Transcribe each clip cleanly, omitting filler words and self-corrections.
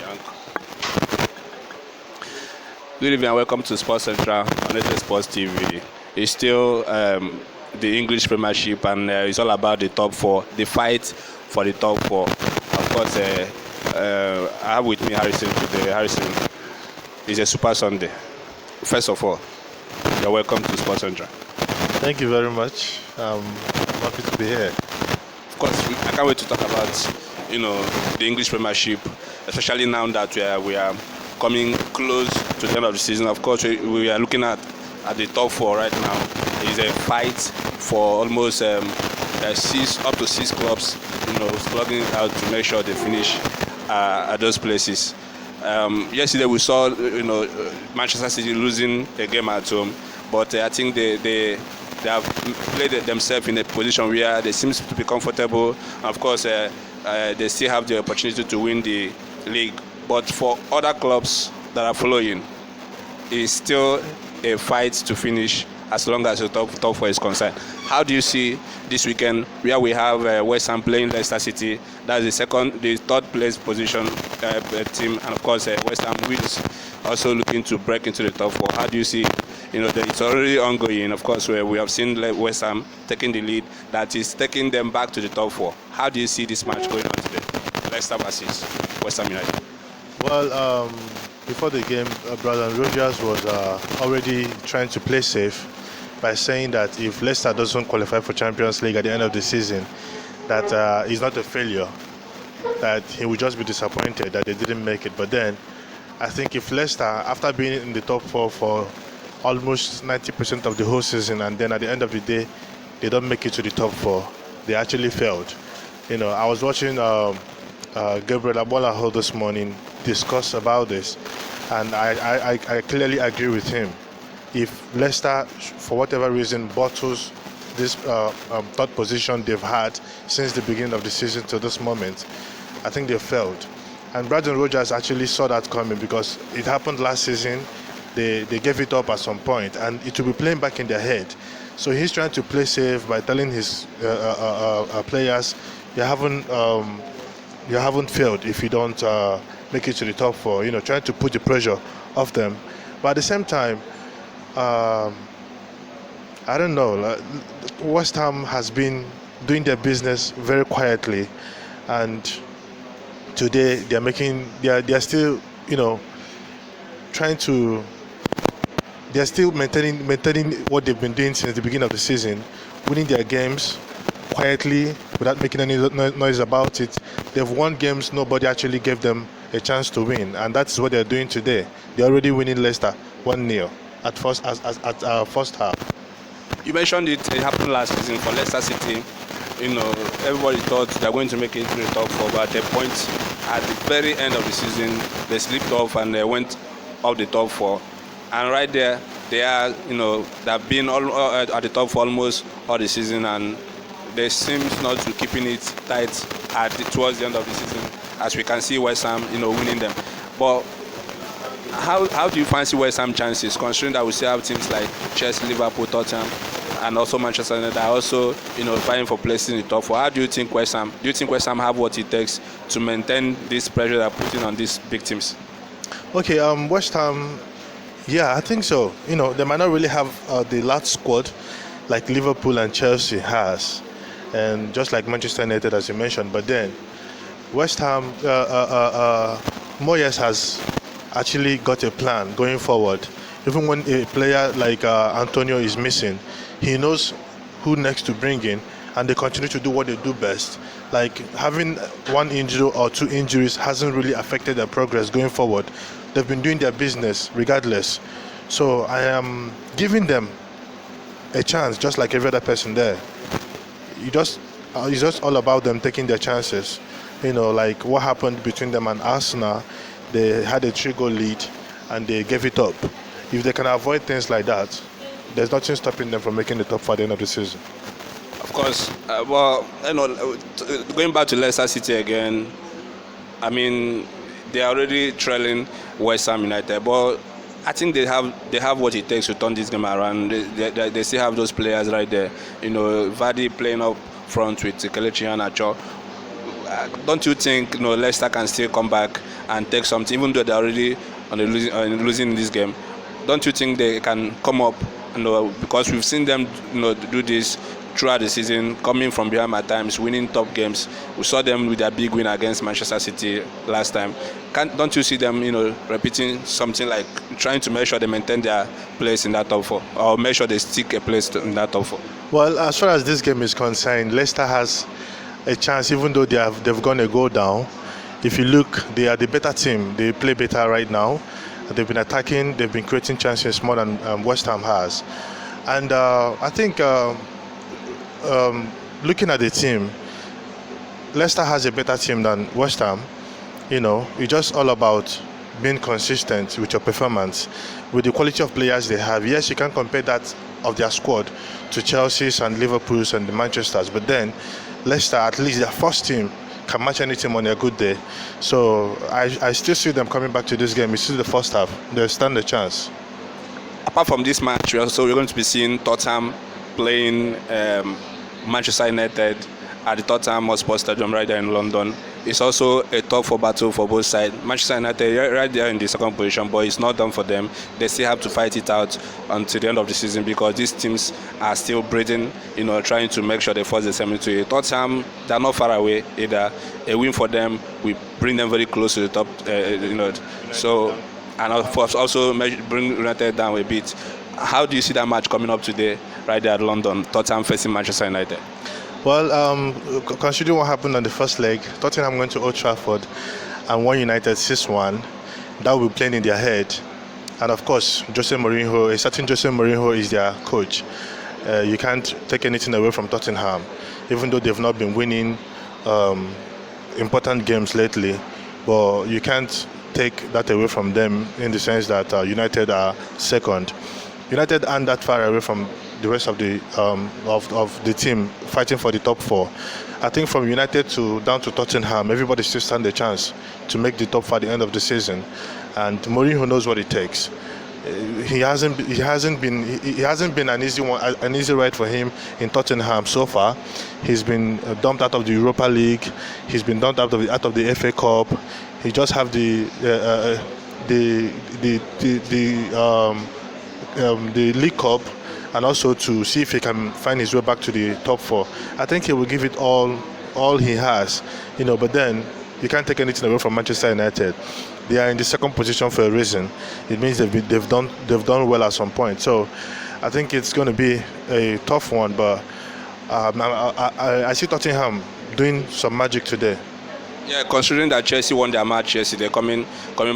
Young. Good evening and welcome to Sports Central on EzeSportsTV. It's still the English Premiership and it's all about the top four, the fight for the top four. Of course, I have with me Harrison today. Harrison, it's a super Sunday. First of all, you're welcome to Sports Central. Thank you very much. I'm happy to be here. Of course, I can't wait to talk about, the English Premiership, especially now that we are coming close to the end of the season. Of course, we are looking at the top four right now. It's a fight for almost up to six clubs, slugging it out to make sure they finish at those places. Yesterday we saw, Manchester City losing a game at home, but I think they have played themselves in a position where they seem to be comfortable. Of course, they still have the opportunity to win the league. But for other clubs that are following, it's still a fight to finish as long as the top four is concerned. How do you see this weekend where we have West Ham playing Leicester City? That's the third place position team, and of course West Ham is also looking to break into the top four. How do you see? It's already ongoing. Of course, where we have seen West Ham taking the lead, that is taking them back to the top four. How do you see this match going on today? Leicester versus West Ham United. Well, before the game, Brendan Rodgers was already trying to play safe by saying that if Leicester doesn't qualify for Champions League at the end of the season, that is not a failure, that he would just be disappointed that they didn't make it. But then, I think if Leicester, after being in the top four for almost 90% of the whole season, and then at the end of the day, they don't make it to the top four, they actually failed. I was watching Gabriel Abolaho this morning discuss about this, and I clearly agree with him. If Leicester, for whatever reason, bottles this third position they've had since the beginning of the season to this moment, I think they failed. And Brendan Rodgers actually saw that coming because it happened last season. They gave it up at some point, and it will be playing back in their head. So he's trying to play safe by telling his players, you haven't failed if you don't make it to the top four. Trying to put the pressure off them. But at the same time, I don't know. West Ham has been doing their business very quietly, and today they're still, trying to. They're still maintaining what they've been doing since the beginning of the season, winning their games quietly without making any noise about it. They've won games nobody actually gave them a chance to win, and that's what they're doing today. They're already winning Leicester 1-0 at first half. You mentioned it happened last season for Leicester City. Everybody thought they're going to make it to the top four, but at a point at the very end of the season, they slipped off and they went off the top four. And right there, they are, they've been at the top for almost all the season, and they seem not to keeping it tight towards the end of the season, as we can see West Ham, winning them. But how do you fancy West Ham chances, considering that we still have teams like Chelsea, Liverpool, Tottenham, and also Manchester United are also, vying for places in the top four? How do you think West Ham? Do you think West Ham have what it takes to maintain this pressure they're putting on these big teams? Okay, West Ham. Yeah, I think so. They might not really have the large squad like Liverpool and Chelsea has, and just like Manchester United, as you mentioned. But then, West Ham, Moyes has actually got a plan going forward. Even when a player like Antonio is missing, he knows who next to bring in, and they continue to do what they do best. Like having one injury or two injuries hasn't really affected their progress going forward. They've been doing their business regardless. So I am giving them a chance, just like every other person there. It's just all about them taking their chances. Like what happened between them and Arsenal, they had a 3-goal lead and they gave it up. If they can avoid things like that, there's nothing stopping them from making the top four at the end of the season. Of course. Going back to Leicester City again, I mean, they are already trailing West Ham United, but I think they have what it takes to turn this game around. They still have those players right there. Vardy playing up front with Kelechi Iheanacho. don't you think Leicester can still come back and take something, even though they're already on the losing in this game? Don't you think they can come up? Because we've seen them do this throughout the season, coming from behind at times, winning top games. We saw them with their big win against Manchester City last time. Don't you see them, repeating something like trying to make sure they maintain their place in that top four, or make sure they stick a place in that top four? Well, as far as this game is concerned, Leicester has a chance, even though they've gone a goal down. If you look, they are the better team. They play better right now. They've been attacking. They've been creating chances more than West Ham has. And I think looking at the team, Leicester has a better team than West Ham. It's just all about being consistent with your performance, with the quality of players they have. Yes, you can compare that of their squad to Chelsea's and Liverpool's and the Manchester's, but then Leicester, at least their first team, can match any team on a good day. So I still see them coming back to this game. It's still the first half. They stand a chance. Apart from this match, we're going to be seeing Tottenham playing Manchester United at the Tottenham Hotspur Stadium right there in London. It's also a tough battle for both sides. Manchester United right there in the second position, but it's not done for them. They still have to fight it out until the end of the season, because these teams are still breathing, trying to make sure they force themselves into it. Tottenham, they're not far away either. A win for them will bring them very close to the top, So, and of course also bring United down a bit. How do you see that match coming up today, right there at London, Tottenham facing Manchester United? Well, considering what happened on the first leg, Tottenham went to Old Trafford and won United 6-1. That will be playing in their head. And of course, a certain Jose Mourinho is their coach. You can't take anything away from Tottenham, even though they've not been winning important games lately. But you can't take that away from them in the sense that United are second. United aren't that far away from the rest of the team fighting for the top four. I think from United down to Tottenham, everybody still stand a chance to make the top four at the end of the season, and Mourinho knows what it takes. He hasn't been an easy ride for him in Tottenham so far. He's been dumped out of the Europa League. He's been dumped out of the FA Cup. He just have the League Cup, and also to see if he can find his way back to the top four. I think he will give it all he has, but then you can't take anything away from Manchester United. They are in the second position for a reason. It means they've done well at some point. So I think it's going to be a tough one, but I see Tottenham doing some magic today. Yeah, considering that Chelsea won their match yesterday, coming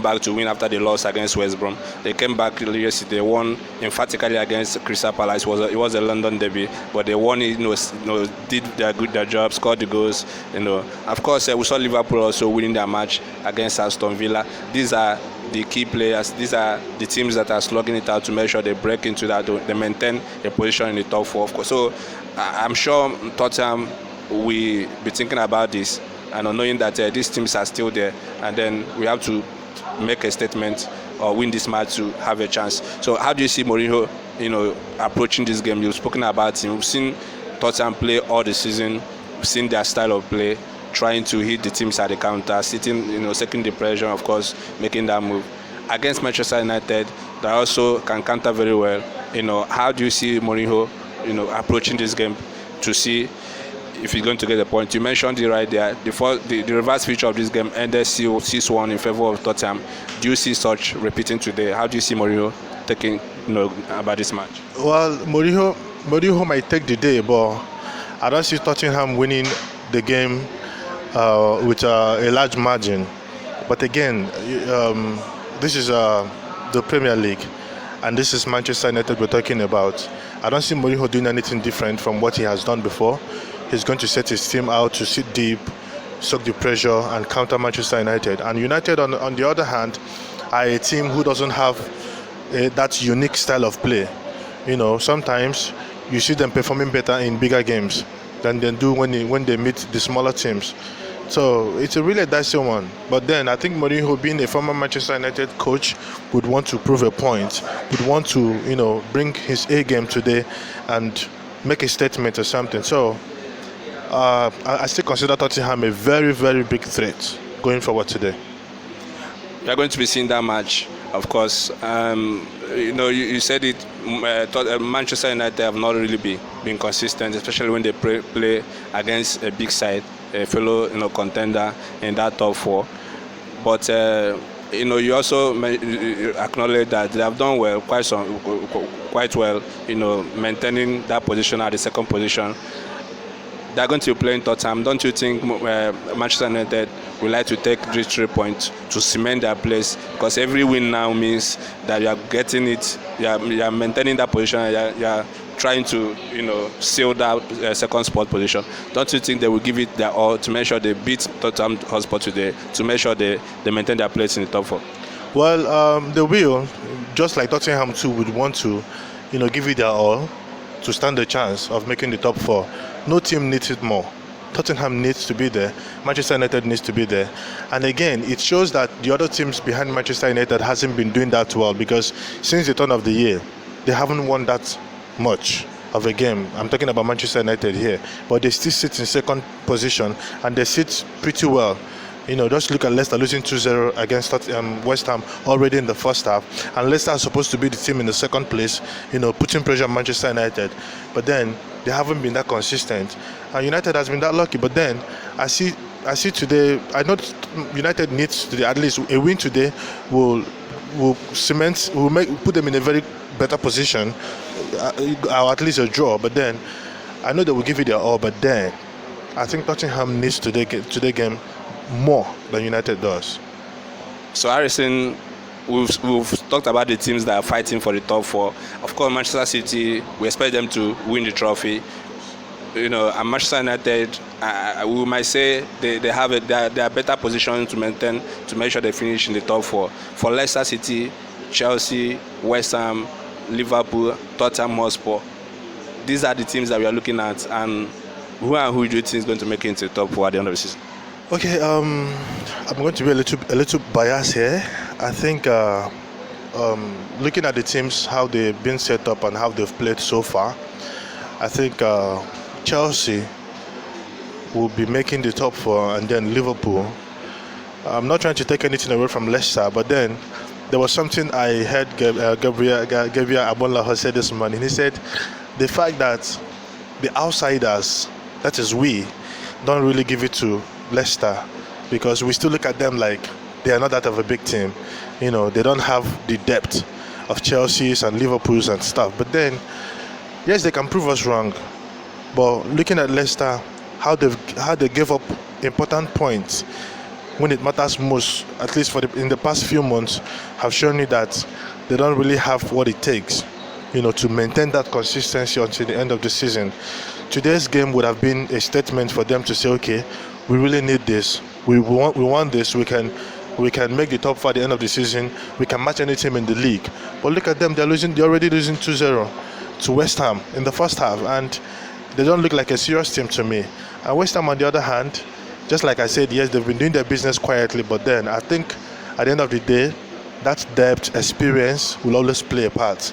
back to win after they lost against West Brom. They came back yesterday, won emphatically against Crystal Palace. It was a London derby, but they won it. Did their job, scored the goals. Of course, we saw Liverpool also winning their match against Aston Villa. These are the key players. These are the teams that are slugging it out to make sure they break into that. They maintain a position in the top four, of course. So I'm sure Tottenham will be thinking about this, and knowing that these teams are still there, and then we have to make a statement or win this match to have a chance. So how do you see Mourinho, approaching this game? You've spoken about him. We've seen Tottenham play all the season. We've seen their style of play, trying to hit the teams at the counter, taking the pressure, of course, making that move. Against Manchester United, they also can counter very well. How do you see Mourinho, approaching this game to see if he's going to get the point? You mentioned it right there. The reverse feature of this game ended 6-1 in favor of Tottenham. Do you see such repeating today? How do you see Mourinho taking about this match? Well, Mourinho might take the day, but I don't see Tottenham winning the game with a large margin. But again, this is the Premier League, and this is Manchester United we're talking about. I don't see Mourinho doing anything different from what he has done before. He's going to set his team out to sit deep, soak the pressure, and counter Manchester United. And United, on the other hand, are a team who doesn't have that unique style of play. Sometimes you see them performing better in bigger games than they do when they meet the smaller teams. So it's a really dicey one. But then I think Mourinho, being a former Manchester United coach, would want to prove a point, would want to, bring his A game today and make a statement or something. So I still consider Tottenham a very, very big threat going forward today. We are going to be seeing that match, of course. You said it. Manchester United have not really been consistent, especially when they play against a big side, a fellow contender in that top four. But you also acknowledge that they have done well, quite well. Maintaining that position at the second position. They're going to be playing Tottenham. Don't you think Manchester United would like to take these 3 points to cement their place? Because every win now means that you are getting it, you are maintaining that position, you are trying to seal that second spot position. Don't you think they will give it their all to make sure they beat Tottenham Hotspur today, to make sure they maintain their place in the top four? Well, they will, just like Tottenham too would want to, give it their all to stand a chance of making the top four. No team needs it more. Tottenham needs to be there. Manchester United needs to be there. And again, it shows that the other teams behind Manchester United hasn't been doing that well, because since the turn of the year, they haven't won that much of a game. I'm talking about Manchester United here. But they still sit in second position, and they sit pretty well. Just look at Leicester losing 2-0 against West Ham already in the first half. And Leicester are supposed to be the team in the second place, putting pressure on Manchester United. But then they haven't been that consistent. And United has been that lucky. But then I see today, I know United needs today, at least a win today will put them in a very better position, or at least a draw. But then I know they will give it their all. But then I think Tottenham needs today game more than United does. So Harrison, we've talked about the teams that are fighting for the top four. Of course, Manchester City, we expect them to win the trophy. And Manchester United, we might say they are better positioned to make sure they finish in the top four. For Leicester City, Chelsea, West Ham, Liverpool, Tottenham Hotspur, these are the teams that we are looking at. And who do you think is going to make it into the top four at the end of the season? Okay, I'm going to be a little biased here. I think looking at the teams, how they've been set up and how they've played so far, I think Chelsea will be making the top four, and then Liverpool. I'm not trying to take anything away from Leicester, but then there was something I heard Gabriel Abonlaho said this morning. He said the fact that the outsiders, that is we, don't really give it to Leicester, because we still look at them like they are not that of a big team. They don't have the depth of Chelsea's and Liverpool's and stuff. But then, yes, they can prove us wrong. But looking at Leicester, how they gave up important points when it matters most, at least in the past few months, have shown me that they don't really have what it takes, to maintain that consistency until the end of the season. Today's game would have been a statement for them to say, okay, we really need this. We want this. We can make the top four at the end of the season. We can match any team in the league. But look at them. They're already losing 2-0 to West Ham in the first half, and they don't look like a serious team to me. And West Ham, on the other hand, just like I said, yes, they've been doing their business quietly. But then I think at the end of the day, that depth, experience will always play a part.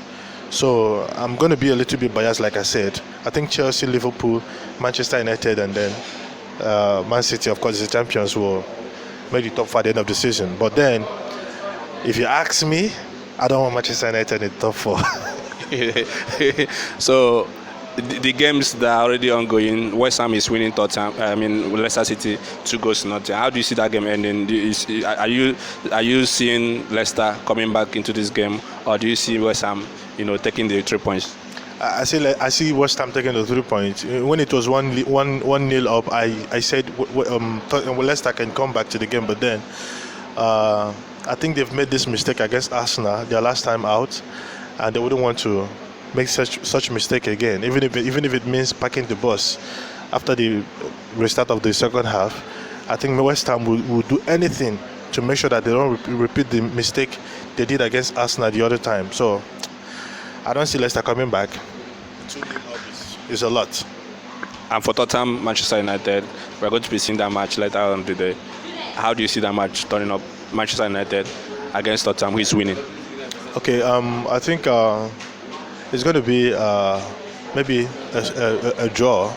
So I'm going to be a little bit biased, like I said. I think Chelsea, Liverpool, Manchester United, and then Man City, of course, the champions, will make the top four at the end of the season. But then, if you ask me, I don't want Manchester United in the top four. So, the games that are already ongoing, West Ham is winning Leicester City 2-0. How do you see that game ending? Are you seeing Leicester coming back into this game, or do you see West Ham, taking the 3 points? I see West Ham taking the 3 points. When it was 1-0 up, I said Leicester can come back to the game, but then I think they've made this mistake against Arsenal their last time out, and they wouldn't want to make such mistake again, even if it means parking the bus after the restart of the second half. I think West Ham will do anything to make sure that they don't repeat the mistake they did against Arsenal the other time. So I don't see Leicester coming back. 2-0 is a lot. And for Tottenham, Manchester United, we're going to be seeing that match later on today. How do you see that match turning up? Manchester United against Tottenham, who is winning? Okay, I think it's going to be maybe a draw.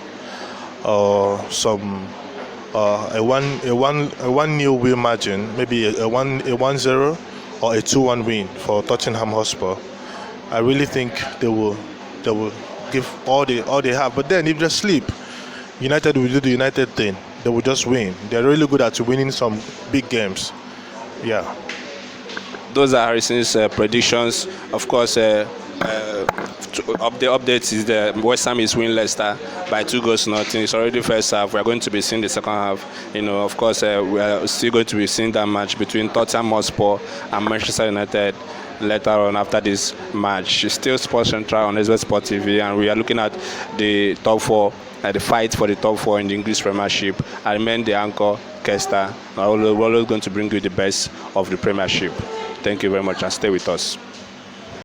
or some a 1-0 win margin, maybe a 1-0 or a 2-1 win for Tottenham Hotspur. I really think they will give all they have. But then if they sleep, United will do the United thing. They will just win. They're really good at winning some big games. Yeah. Those are Harrison's predictions. Of course, the update is that West Ham is winning Leicester by 2-0. It's already first half. We are going to be seeing the second half. Of course, we are still going to be seeing that match between Tottenham Hotspur and Manchester United later on after this match. It's still Sports Central on EzeSportsTV, and we are looking at the top four, the fight for the top four in the English Premiership. I remain the anchor, Kester. We're always going to bring you the best of the Premiership. Thank you very much, and stay with us.